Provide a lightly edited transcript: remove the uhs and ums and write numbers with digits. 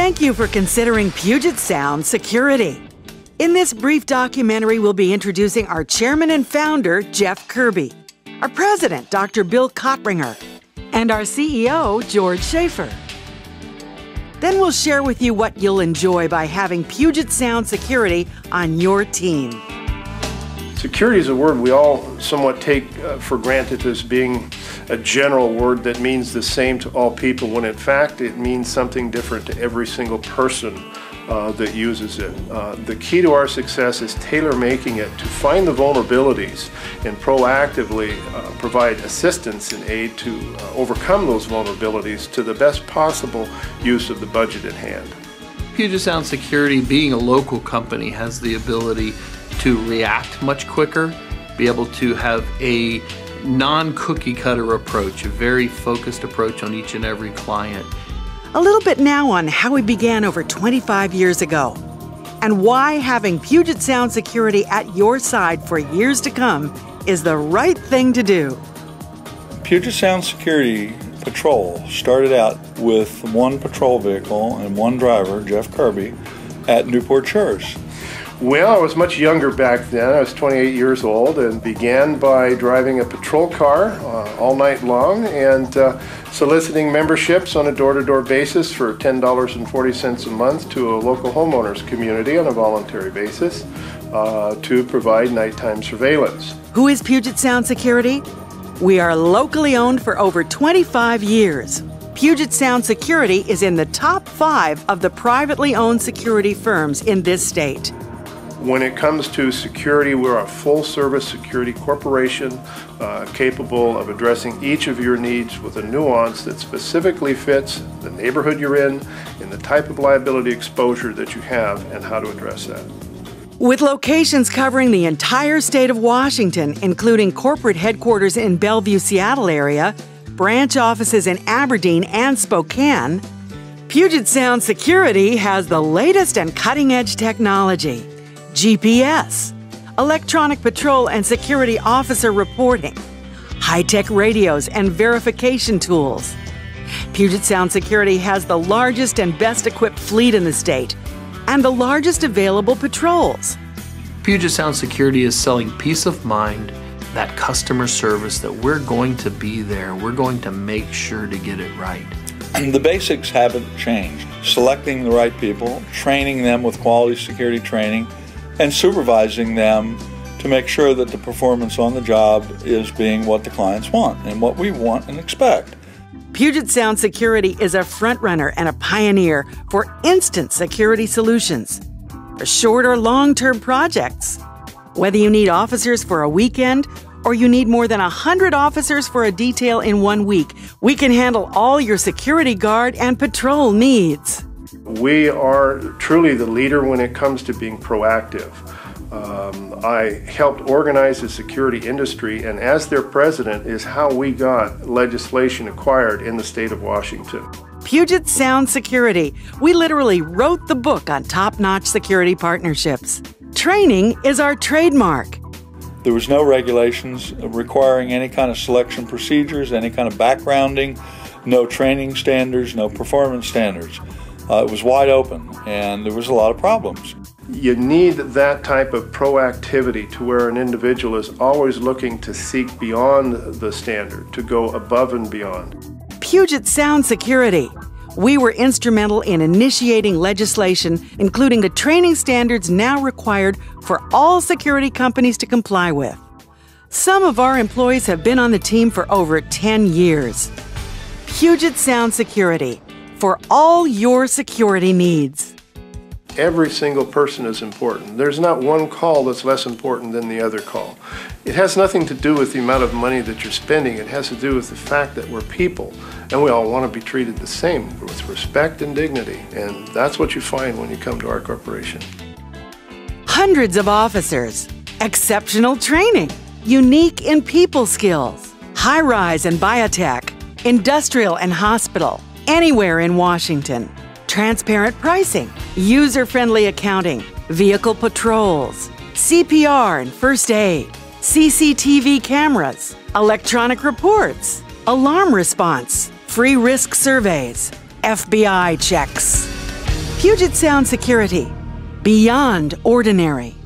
Thank you for considering Puget Sound Security. In this brief documentary, we'll be introducing our chairman and founder, Jeff Kirby, our president, Dr. Bill Kotringer, and our CEO, George Schaefer. Then we'll share with you what you'll enjoy by having Puget Sound Security on your team. Security is a word we all somewhat take for granted as being a general word that means the same to all people, when in fact it means something different to every single person that uses it. The key to our success is tailor-making it to find the vulnerabilities and proactively provide assistance and aid to overcome those vulnerabilities to the best possible use of the budget at hand. Puget Sound Security, being a local company, has the ability to react much quicker, be able to have a non-cookie cutter approach, a very focused approach on each and every client. A little bit now on how we began over 25 years ago and why having Puget Sound Security at your side for years to come is the right thing to do. Puget Sound Security Patrol started out with one patrol vehicle and one driver, Jeff Kirby, at Newport Shores. Well, I was much younger back then. I was 28 years old and began by driving a patrol car all night long and soliciting memberships on a door-to-door basis for $10.40 a month to a local homeowners community on a voluntary basis to provide nighttime surveillance. Who is Puget Sound Security? We are locally owned for over 25 years. Puget Sound Security is in the top 5 of the privately owned security firms in this state. When it comes to security, we're a full-service security corporation capable of addressing each of your needs with a nuance that specifically fits the neighborhood you're in and the type of liability exposure that you have and how to address that. With locations covering the entire state of Washington, including corporate headquarters in Bellevue, Seattle area, branch offices in Aberdeen and Spokane, Puget Sound Security has the latest and cutting-edge technology. GPS, electronic patrol and security officer reporting, high-tech radios and verification tools. Puget Sound Security has the largest and best-equipped fleet in the state and the largest available patrols. Puget Sound Security is selling peace of mind, that customer service, that we're going to be there, we're going to make sure to get it right. And the basics haven't changed. Selecting the right people, training them with quality security training, and supervising them to make sure that the performance on the job is being what the clients want and what we want and expect. Puget Sound Security is a frontrunner and a pioneer for instant security solutions for short or long-term projects. Whether you need officers for a weekend or you need more than 100 officers for a detail in 1 week, we can handle all your security guard and patrol needs. We are truly the leader when it comes to being proactive. I helped organize the security industry, and as their president is how we got legislation acquired in the state of Washington. Puget Sound Security. We literally wrote the book on top-notch security partnerships. Training is our trademark. There was no regulations requiring any kind of selection procedures, any kind of backgrounding, no training standards, no performance standards. It was wide open, and there was a lot of problems. You need that type of proactivity to where an individual is always looking to seek beyond the standard, to go above and beyond. Puget Sound Security. We were instrumental in initiating legislation, including the training standards now required for all security companies to comply with. Some of our employees have been on the team for over 10 years. Puget Sound Security, for all your security needs. Every single person is important. There's not one call that's less important than the other call. It has nothing to do with the amount of money that you're spending. It has to do with the fact that we're people, and we all want to be treated the same with respect and dignity, and that's what you find when you come to our corporation. Hundreds of officers, exceptional training, unique in people skills, high-rise and biotech, industrial and hospital, anywhere in Washington. Transparent pricing, user-friendly accounting, vehicle patrols, CPR and first aid, CCTV cameras, electronic reports, alarm response, free risk surveys, FBI checks. Puget Sound Security, beyond ordinary.